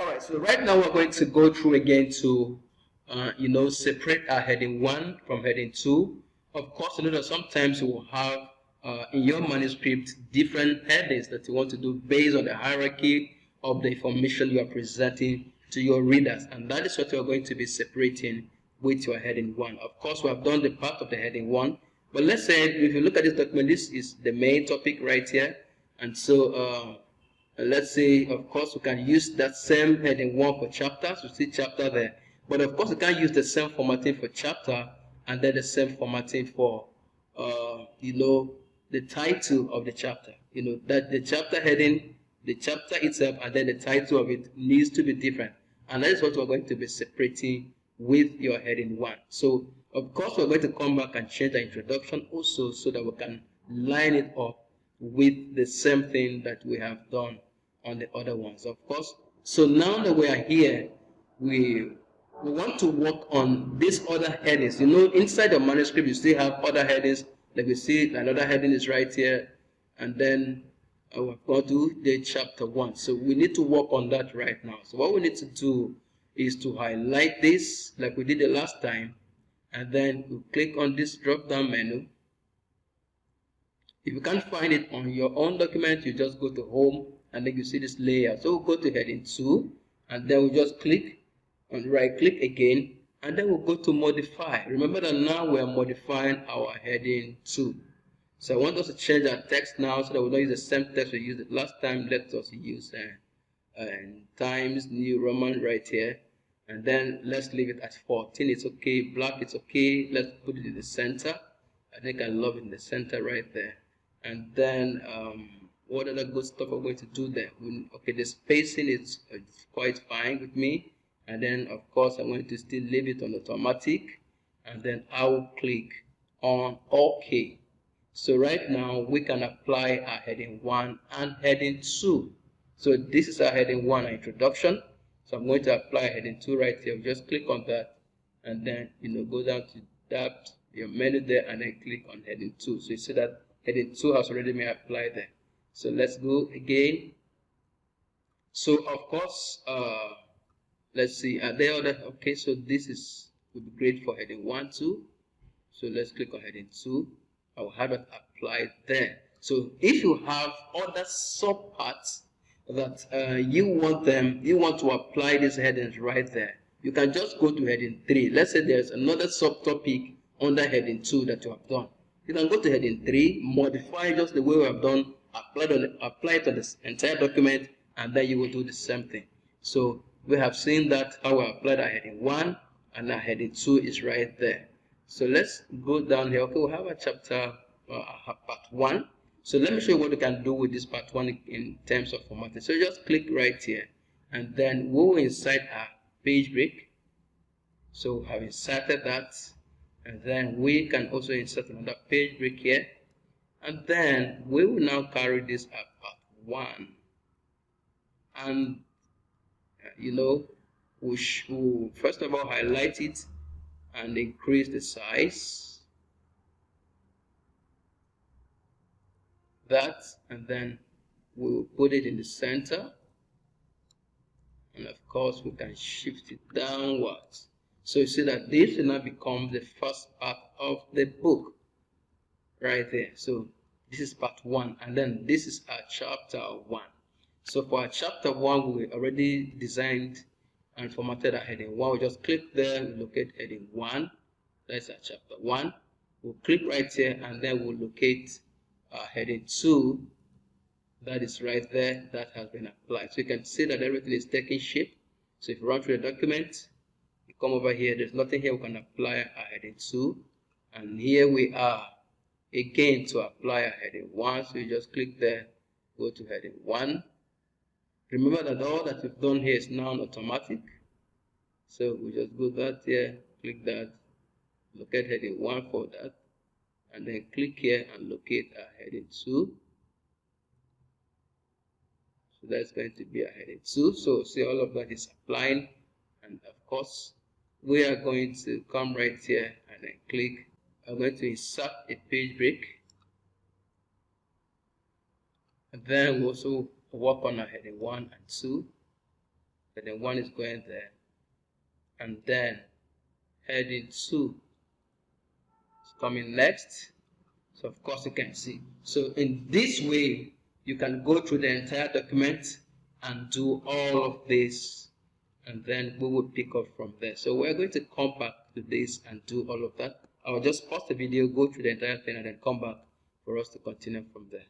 Alright, so right now we're going to go through again to separate our heading 1 from heading 2. Of course, you know that sometimes you will have in your manuscript different headings that you want to do based on the hierarchy of the information you are presenting to your readers, and that is what you're going to be separating with your heading 1. Of course, we have done the part of the heading 1, but let's say if you look at this document, this is the main topic right here, and so let's say, of course, we can use that same heading 1 for chapters. You see chapter there. But of course, we can use the same formatting for chapter and then the same formatting for, the title of the chapter. You know, that the chapter heading, the chapter itself, and then the title of it needs to be different. And that is what we're going to be separating with your heading 1. So, of course, we're going to come back and change the introduction also so that we can line it up with the same thing that we have done on the other ones, of course. So now that we are here, we want to work on these other headings. You know, inside the manuscript, you still have other headings. Like we see, another heading is right here, and then we're going to the chapter 1. So we need to work on that right now. So what we need to do is to highlight this, like we did the last time, and then we click on this drop-down menu. If you can't find it on your own document, you just go to home and then you see this layout. So we'll go to heading 2 and then we'll just click and right click again, and then we'll go to modify. Remember that now we are modifying our heading 2. So I want us to change our text now so that we don't use the same text we used last time. Let us use Times New Roman right here, and then let's leave it at 14. It's okay. Black, it's okay. Let's put it in the center. I think I love it in the center right there. And then what other good stuff we're going to do there? Okay, the spacing is quite fine with me. And then of course I'm going to still leave it on automatic, and then I will click on OK. So right now we can apply our heading 1 and heading 2. So this is our heading 1, our introduction. So I'm going to apply heading 2 right here. Just click on that, and then go down to that your menu there, and then click on heading 2. So you see that heading 2 has already been applied there. So let's go again. So of course, let's see, are there other? Okay, so this would be great for heading 1 too. So let's click on heading 2. I will have it applied there. So if you have other sub parts that you want to apply these headings right there, you can just go to heading 3. Let's say there's another subtopic under heading 2 that you have done. You can go to heading 3, modify just the way we have done, apply it on this entire document, and then you will do the same thing. So we have seen that how we applied our heading 1, and now heading 2 is right there. So let's go down here. Okay, we have a chapter part 1. So let me show you what we can do with this part 1 in terms of formatting. So just click right here, and then we will insert our page break. So we have inserted that, and then we can also insert another page break here, and then we will now carry this at part 1, and we should first of all highlight it and increase the size, that, and then we'll put it in the center, and of course we can shift it downwards. So you see that this will now become the first part of the book right there. So this is part 1, and then this is our chapter 1. So for our chapter 1, we already designed and formatted our heading 1. We just click there, we locate heading 1. That's our chapter 1. We'll click right here, and then we'll locate our heading 2. That is right there. That has been applied. So you can see that everything is taking shape. So if you run through the document, you come over here, there's nothing here, we can apply our heading 2. And here we are again to apply our heading 1. So you just click there, go to heading 1. Remember that all that we've done here is now automatic. So we just go that here, click that, locate heading 1 for that, and then click here and locate our heading 2. So that's going to be our heading 2. So see, all of that is applying, and of course we are going to come right here and then click. I'm going to insert a page break, and then we also work on our heading 1 and 2. heading 1 is going there, and then heading 2 is coming next. So of course you can see. So in this way, you can go through the entire document and do all of this, and then we will pick up from there. So we're going to come back to this and do all of that. I'll just pause the video, go through the entire thing, and then come back for us to continue from there.